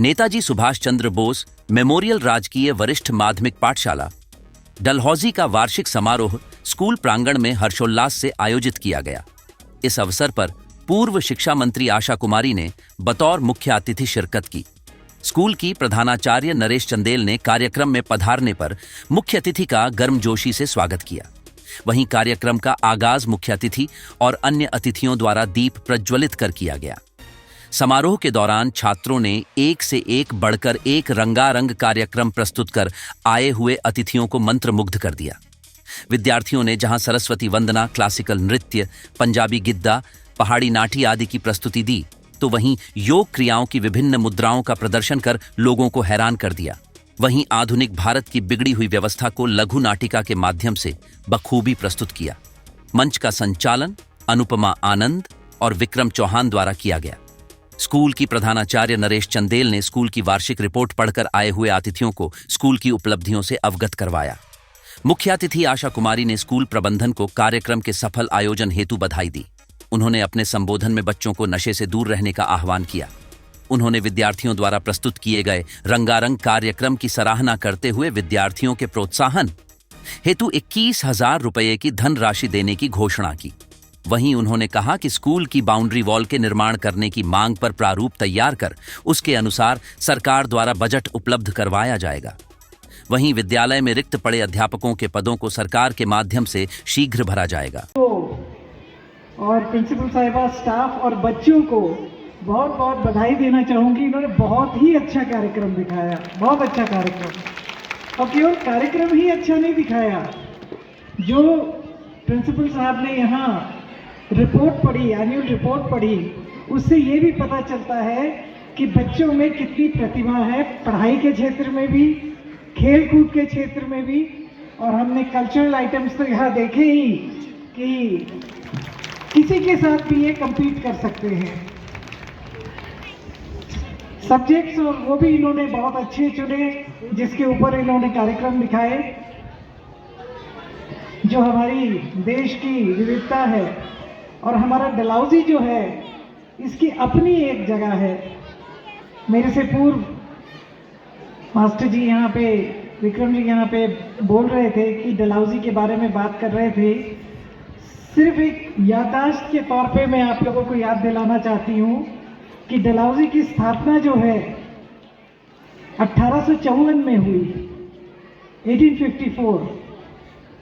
Netaji Subhash Chandra Bose memorial राजकीय वरिष्ठ माध्यमिक पाठशाला डलहौजी का वार्षिक समारोह स्कूल प्रांगण में हर्षोल्लास से आयोजित किया गया। इस अवसर पर पूर्व शिक्षा मंत्री आशा कुमारी ने बतौर मुख्य अतिथि शिरकत की। स्कूल की प्रधानाचार्य नरेश चंदेल ने कार्यक्रम में पधारने पर मुख्य अतिथि का गर्मजोशी से स्वागत किया। वहीं कार्यक्रम का आगाज मुख्य अतिथि और अन्य अतिथियों द्वारा दीप प्रज्वलित कर किया गया। समारोह के दौरान छात्रों ने एक से एक बढ़कर एक रंगारंग कार्यक्रम प्रस्तुत कर आए हुए अतिथियों को मंत्रमुग्ध कर दिया। विद्यार्थियों ने जहां सरस्वती वंदना, क्लासिकल नृत्य, पंजाबी गिद्दा, पहाड़ी नाटी आदि की प्रस्तुति दी, तो वहीं योग क्रियाओं की विभिन्न मुद्राओं का प्रदर्शन कर लोगों को हैरान कर दिया। वहीं आधुनिक भारत की बिगड़ी हुई व्यवस्था को लघु नाटिका के माध्यम से बखूबी प्रस्तुत किया। मंच का संचालन अनुपमा आनंद और विक्रम चौहान द्वारा किया गया। स्कूल की प्रधानाचार्य नरेश चंदेल ने स्कूल की वार्षिक रिपोर्ट पढ़कर आए हुए अतिथियों को स्कूल की उपलब्धियों से अवगत करवाया। मुख्य अतिथि आशा कुमारी ने स्कूल प्रबंधन को कार्यक्रम के सफल आयोजन हेतु बधाई दी। उन्होंने अपने संबोधन में बच्चों को नशे से दूर रहने का आह्वान किया। उन्होंने विद्यार्थियों द्वारा प्रस्तुत किए गए रंगारंग कार्यक्रम की सराहना करते हुए विद्यार्थियों के प्रोत्साहन हेतु 21,000 रुपये की धनराशि देने की घोषणा की। वहीं उन्होंने कहा कि स्कूल की बाउंड्री वॉल के निर्माण करने की मांग पर प्रारूप तैयार कर उसके अनुसार सरकार द्वारा बजट उपलब्ध करवाया जाएगा। वहीं विद्यालय में रिक्त पड़े अध्यापकों के पदों को सरकार के माध्यम से शीघ्र भरा जाएगा। और प्रिंसिपल साहिबा, स्टाफ और बच्चों को बहुत बहुत बधाई देना चाहूँगी। इन्होंने बहुत ही अच्छा कार्यक्रम दिखाया, बहुत अच्छा कार्यक्रम। और केवल कार्यक्रम ही अच्छा नहीं दिखाया, जो प्रिंसिपल साहब ने यहाँ रिपोर्ट पढ़ी, एनुअल रिपोर्ट पढ़ी, उससे ये भी पता चलता है कि बच्चों में कितनी प्रतिभा है, पढ़ाई के क्षेत्र में भी, खेल कूद के क्षेत्र में भी। और हमने कल्चरल आइटम्स तो यहाँ देखे ही कि किसी के साथ भी ये compete कर सकते हैं। सब्जेक्ट्स और वो भी इन्होंने बहुत अच्छे चुने, जिसके ऊपर इन्होंने कार्यक्रम दिखाए। जो हमारी देश की विविधता है और हमारा डलहौजी जो है, इसकी अपनी एक जगह है। मेरे से पूर्व मास्टर जी यहाँ पे, विक्रम जी यहाँ पे बोल रहे थे कि डलहौजी के बारे में बात कर रहे थे। सिर्फ एक याददाश्त के तौर पे मैं आप लोगों को याद दिलाना चाहती हूँ कि डलहौजी की स्थापना जो है 1854 में हुई, 1854।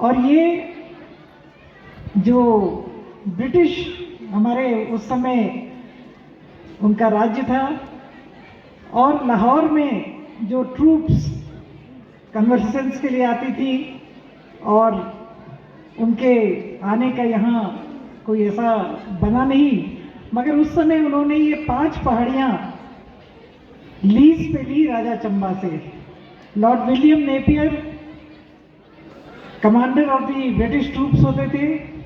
और ये जो ब्रिटिश हमारे उस समय उनका राज्य था, और लाहौर में जो ट्रूप्स कन्वर्सेशंस के लिए आती थी, और उनके आने का यहाँ कोई ऐसा बना नहीं, मगर उस समय उन्होंने ये 5 पहाड़ियाँ लीज पे ली राजा चंबा से। Lord William Napier commander of the British troops होते थे,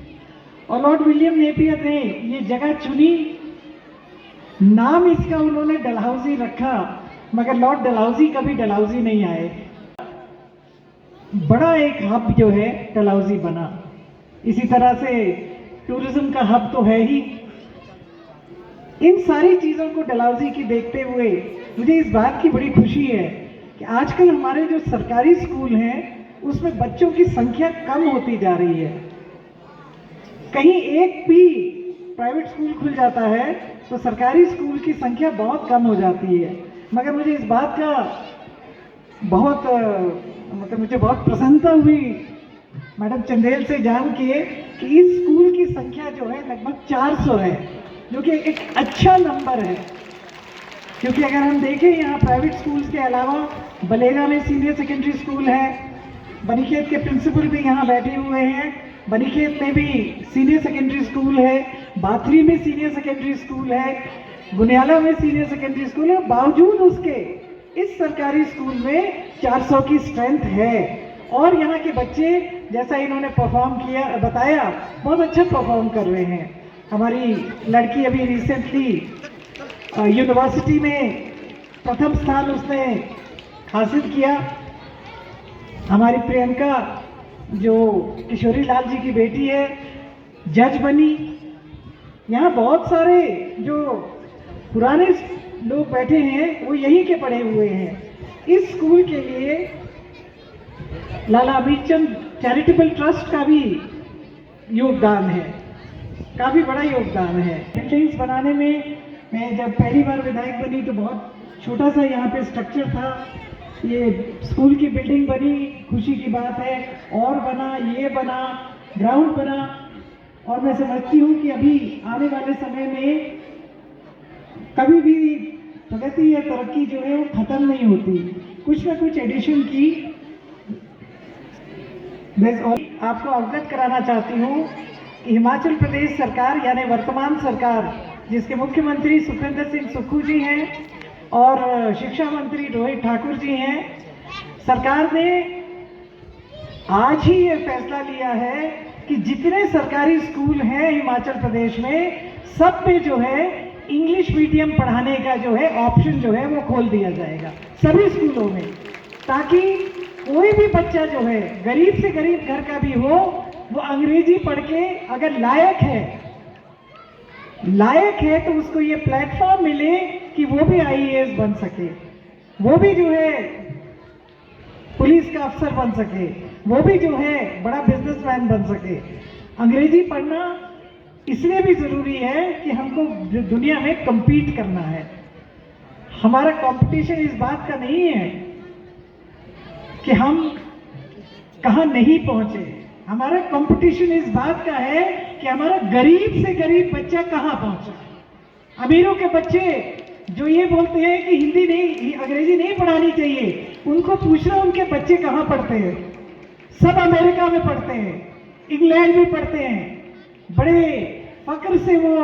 और लॉर्ड विलियम नेपियर ने ये जगह चुनी। नाम इसका उन्होंने डलहौजी रखा, मगर लॉर्ड डलहौजी कभी डलहौजी नहीं आए। बड़ा एक हब जो है डलहौजी बना। इसी तरह से टूरिज्म का हब तो है ही। इन सारी चीज़ों को डलहौजी की देखते हुए मुझे इस बात की बड़ी खुशी है कि आजकल हमारे जो सरकारी स्कूल हैं, उसमें बच्चों की संख्या कम होती जा रही है। कहीं एक भी प्राइवेट स्कूल खुल जाता है तो सरकारी स्कूल की संख्या बहुत कम हो जाती है। मगर मुझे इस बात का मुझे बहुत प्रसन्नता हुई मैडम चंदेल से जान के कि इस स्कूल की संख्या जो है लगभग 400 है, जो कि एक अच्छा नंबर है। क्योंकि अगर हम देखें, यहाँ प्राइवेट स्कूल्स के अलावा बलेगा में सीनियर सेकेंडरी स्कूल है, बनीखेत के प्रिंसिपल भी यहाँ बैठे हुए हैं, बनीखेत में भी सीनियर सेकेंडरी स्कूल है, बाथरी में सीनियर सेकेंडरी स्कूल है, बुनियाला में सीनियर सेकेंडरी स्कूल है। बावजूद उसके इस सरकारी स्कूल में 400 की स्ट्रेंथ है। और यहाँ के बच्चे, जैसा इन्होंने परफॉर्म किया, बताया, बहुत अच्छा परफॉर्म कर रहे हैं। हमारी लड़की अभी रिसेंटली यूनिवर्सिटी में प्रथम स्थान उसने हासिल किया। हमारी प्रियंका, जो किशोरी लाल जी की बेटी है, जज बनी। यहाँ बहुत सारे जो पुराने लोग बैठे हैं वो यहीं के पढ़े हुए हैं। इस स्कूल के लिए लाला अमीरचंद चैरिटेबल ट्रस्ट का भी योगदान है, काफ़ी बड़ा योगदान है। बिल्डिंग्स बनाने में मैं जब पहली बार विधायक बनी तो बहुत छोटा सा यहाँ पे स्ट्रक्चर था। ये स्कूल की बिल्डिंग बनी, खुशी की बात है, और बना, ये बना, ग्राउंड बना, और मैं समझती हूँ कि अभी आने वाले समय में कभी भी प्रगति या तरक्की जो है वो खत्म नहीं होती, कुछ ना कुछ एडिशन की। मैं आपको अवगत कराना चाहती हूँ कि हिमाचल प्रदेश सरकार यानी वर्तमान सरकार, जिसके मुख्यमंत्री सुखविंदर सिंह सुक्खू जी हैं और शिक्षा मंत्री रोहित ठाकुर जी हैं, सरकार ने आज ही ये फैसला लिया है कि जितने सरकारी स्कूल हैं हिमाचल प्रदेश में, सब में जो है इंग्लिश मीडियम पढ़ाने का जो है ऑप्शन जो है वो खोल दिया जाएगा सभी स्कूलों में, ताकि कोई भी बच्चा जो है गरीब से गरीब घर का भी हो, वो अंग्रेजी पढ़ के अगर लायक है तो उसको ये प्लेटफॉर्म मिले कि वो भी आईएएस बन सके, वो भी जो है पुलिस का अफसर बन सके, वो भी जो है बड़ा बिजनेसमैन बन सके। अंग्रेजी पढ़ना इसलिए भी जरूरी है कि हमको दुनिया में compete करना है। हमारा कंपटीशन इस बात का नहीं है कि हम कहाँ नहीं पहुंचे, हमारा कंपटीशन इस बात का है कि हमारा गरीब से गरीब बच्चा कहाँ पहुंचा। अमीरों के बच्चे जो ये बोलते हैं कि हिंदी नहीं, अंग्रेजी नहीं पढ़ानी चाहिए, उनको पूछना उनके बच्चे कहाँ पढ़ते हैं। सब अमेरिका में पढ़ते हैं, इंग्लैंड में पढ़ते हैं, बड़े फक्र से वो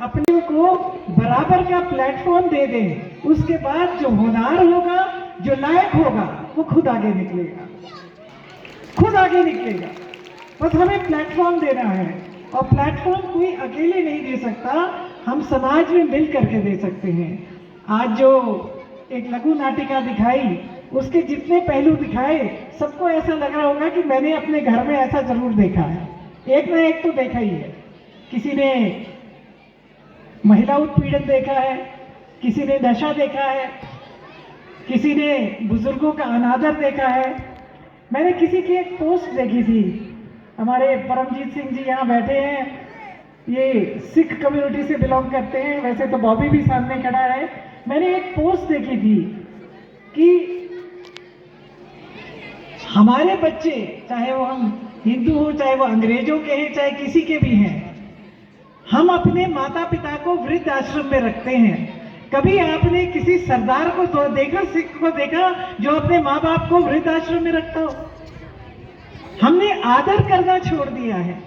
अपने को बराबर का प्लेटफॉर्म दे दें। उसके बाद जो होनहार होगा, जो लायक होगा, वो खुद आगे निकलेगा, खुद आगे निकलेगा। बस हमें प्लेटफॉर्म देना है, और प्लेटफॉर्म कोई अकेले नहीं दे सकता, हम समाज में मिल करके दे सकते हैं। आज जो एक लघु नाटिका दिखाई, उसके जितने पहलू दिखाए, सबको ऐसा लग रहा होगा कि मैंने अपने घर में ऐसा जरूर देखा है, एक ना एक तो देखा ही है। किसी ने महिला उत्पीड़न देखा है, किसी ने नशा देखा है, किसी ने बुजुर्गों का अनादर देखा है। मैंने किसी की एक पोस्ट देखी थी, हमारे परमजीत सिंह जी यहाँ बैठे हैं, ये सिख कम्युनिटी से बिलोंग करते हैं, वैसे तो बॉबी भी सामने खड़ा है। मैंने एक पोस्ट देखी थी कि हमारे बच्चे, चाहे वो हम हिंदू हो, चाहे वो अंग्रेजों के हैं, चाहे किसी के भी हैं, हम अपने माता पिता को वृद्ध आश्रम में रखते हैं। कभी आपने किसी सरदार को तो देखा, सिख को देखा जो अपने माँ बाप को वृद्ध आश्रम में रखता हो? हमने आदर करना छोड़ दिया है।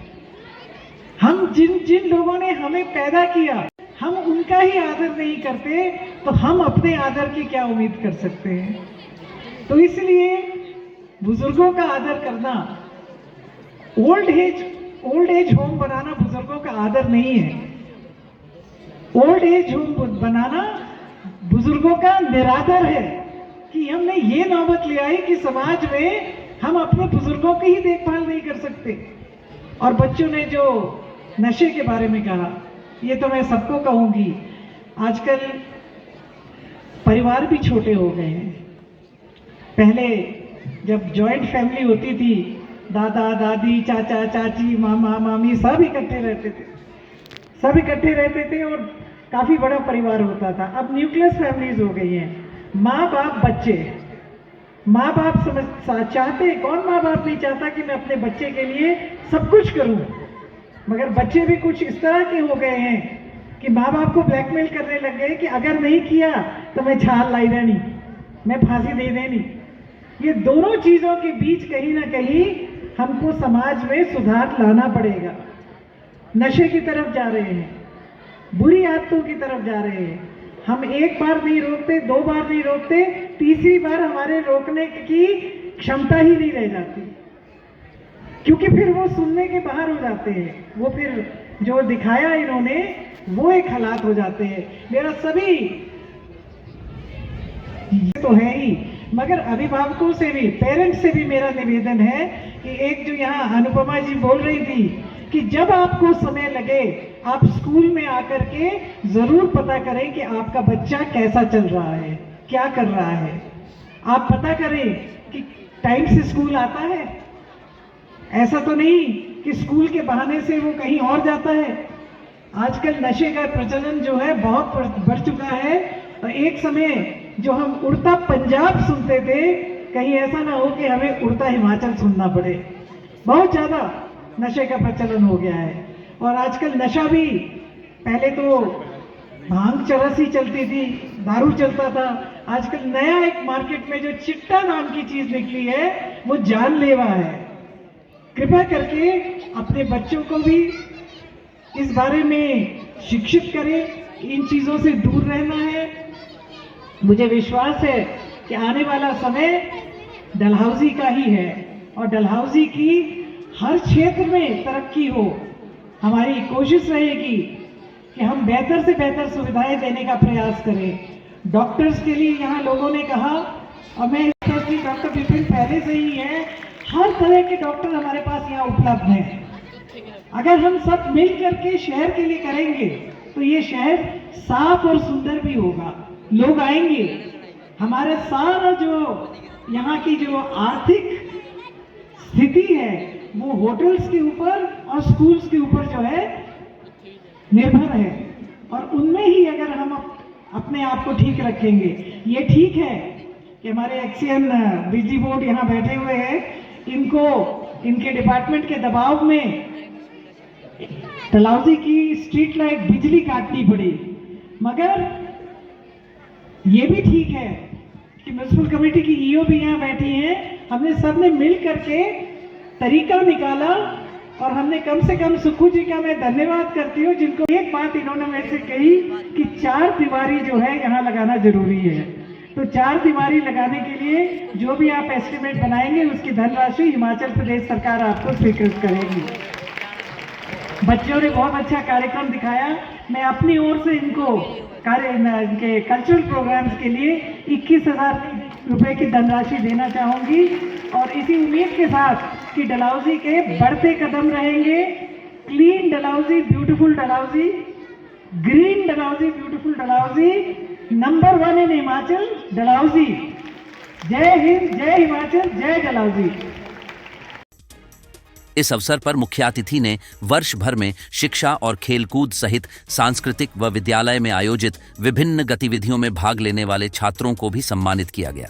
हम जिन लोगों ने हमें पैदा किया, हम उनका ही आदर नहीं करते, तो हम अपने आदर की क्या उम्मीद कर सकते हैं। तो इसलिए बुजुर्गों का आदर करना, ओल्ड एज होम बनाना बुजुर्गों का आदर नहीं है। ओल्ड एज होम बनाना बुजुर्गों का निरादर है कि हमने ये नौबत ले आई कि समाज में हम अपने बुजुर्गों की ही देखभाल नहीं कर सकते। और बच्चों ने जो नशे के बारे में कहा, ये तो मैं सबको कहूंगी, आजकल परिवार भी छोटे हो गए हैं। पहले जब जॉइंट फैमिली होती थी, दादा दादी, चाचा चाची, मामा मामी सब इकट्ठे रहते थे और काफी बड़ा परिवार होता था। अब न्यूक्लियस फैमिलीज हो गई हैं, माँ बाप बच्चे। माँ बाप चाहते, कौन माँ बाप नहीं चाहता कि मैं अपने बच्चे के लिए सब कुछ करूं, मगर बच्चे भी कुछ इस तरह के हो गए हैं कि माँ बाप को ब्लैकमेल करने लग गए कि अगर नहीं किया तो मैं छाल लाई देनी, मैं फांसी दे देनी। ये दोनों चीजों के बीच कहीं ना कहीं हमको समाज में सुधार लाना पड़ेगा। नशे की तरफ जा रहे हैं, बुरी आदतों की तरफ जा रहे हैं। हम एक बार नहीं रोकते, दो बार नहीं रोकते, तीसरी बार हमारे रोकने की क्षमता ही नहीं रह जाती, क्योंकि फिर वो सुनने के बाहर हो जाते हैं। वो फिर जो दिखाया इन्होंने वो एक हालात हो जाते हैं। मेरा सभी तो है ही, मगर अभिभावकों से भी, पेरेंट्स से भी मेरा निवेदन है कि एक जो यहाँ अनुपमा जी बोल रही थी कि जब आपको समय लगे आप स्कूल में आकर के जरूर पता करें कि आपका बच्चा कैसा चल रहा है, क्या कर रहा है। आप पता करें कि टाइम से स्कूल आता है, ऐसा तो नहीं कि स्कूल के बहाने से वो कहीं और जाता है। आजकल नशे का प्रचलन जो है बहुत बढ़ चुका है, और एक समय जो हम उड़ता पंजाब सुनते थे, कहीं ऐसा ना हो कि हमें उड़ता हिमाचल सुनना पड़े। बहुत ज्यादा नशे का प्रचलन हो गया है। और आजकल नशा भी, पहले तो भांग चरसी चलती थी, दारू चलता था, आजकल नया एक मार्केट में जो चिट्टा नाम की चीज निकली है वो जानलेवा है। कृपया करके अपने बच्चों को भी इस बारे में शिक्षित करें, इन चीजों से दूर रहना है। मुझे विश्वास है कि आने वाला समय डलहौजी का ही है, और डलहौजी की हर क्षेत्र में तरक्की हो। हमारी कोशिश रहेगी कि हम बेहतर से बेहतर सुविधाएं देने का प्रयास करें। डॉक्टर्स के लिए यहाँ लोगों ने कहा, और मैं डॉक्टर विपिन पहले से ही है, हर तरह के डॉक्टर हमारे पास यहाँ उपलब्ध हैं। अगर हम सब मिल करके शहर के लिए करेंगे तो ये शहर साफ और सुंदर भी होगा, लोग आएंगे। हमारा सारा जो यहाँ की जो आर्थिक स्थिति है वो होटल्स के ऊपर और स्कूल्स के ऊपर जो है निर्भर है, और उनमें ही अगर हम अपने आप को ठीक रखेंगे। ये ठीक है कि हमारे एक्सीएन बिजली बोर्ड यहाँ बैठे हुए हैं, इनको इनके डिपार्टमेंट के दबाव में डलहौजी की स्ट्रीट लाइट बिजली काटनी पड़ी, मगर ये भी ठीक है कि म्युनिसिपल कमेटी की ईओ भी यहाँ बैठी हैं। हमने सबने मिल करके तरीका निकाला, और हमने कम से कम सुक्खू जी का मैं धन्यवाद करती हूँ, जिनको एक बात इन्होंने मेरे से कही कि 4 दीवारी जो है यहाँ लगाना जरूरी है। तो 4 दीवारी लगाने के लिए जो भी आप एस्टिमेट बनाएंगे उसकी धनराशि हिमाचल प्रदेश सरकार आपको स्वीकृत करेगी। बच्चों ने बहुत अच्छा कार्यक्रम दिखाया। मैं अपनी ओर से इनको इनके कल्चरल प्रोग्राम्स के लिए 21,000 रुपए की धनराशि देना चाहूंगी, और इसी उम्मीद के साथ कि डलहौजी के बढ़ते कदम रहेंगे। Clean Dalhousie, beautiful Dalhousie, green Dalhousie, beautiful Dalhousie, number 1 इन हिमाचल डलहौजी। जय हिंद, जय हिमाचल, जय डलहौजी। इस अवसर पर मुख्य अतिथि ने वर्ष भर में शिक्षा और खेलकूद सहित सांस्कृतिक व विद्यालय में आयोजित विभिन्न गतिविधियों में भाग लेने वाले छात्रों को भी सम्मानित किया गया।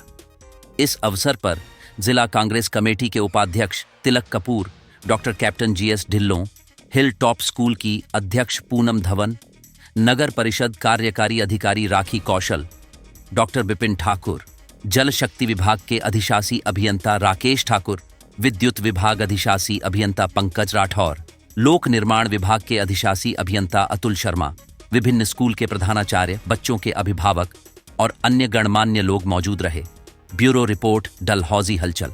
इस अवसर पर जिला कांग्रेस कमेटी के उपाध्यक्ष Tilak Kapoor, doctor captain GS Dhillon, hill top school की अध्यक्ष पूनम धवन, नगर परिषद कार्यकारी अधिकारी राखी कौशल, डॉक्टर विपिन ठाकुर, जल शक्ति विभाग के अधिशासी अभियंता राकेश ठाकुर, विद्युत विभाग अधिशासी अभियंता पंकज राठौर, लोक निर्माण विभाग के अधिशासी अभियंता अतुल शर्मा, विभिन्न स्कूल के प्रधानाचार्य, बच्चों के अभिभावक और अन्य गणमान्य लोग मौजूद रहे। ब्यूरो रिपोर्ट, डलहौजी हलचल।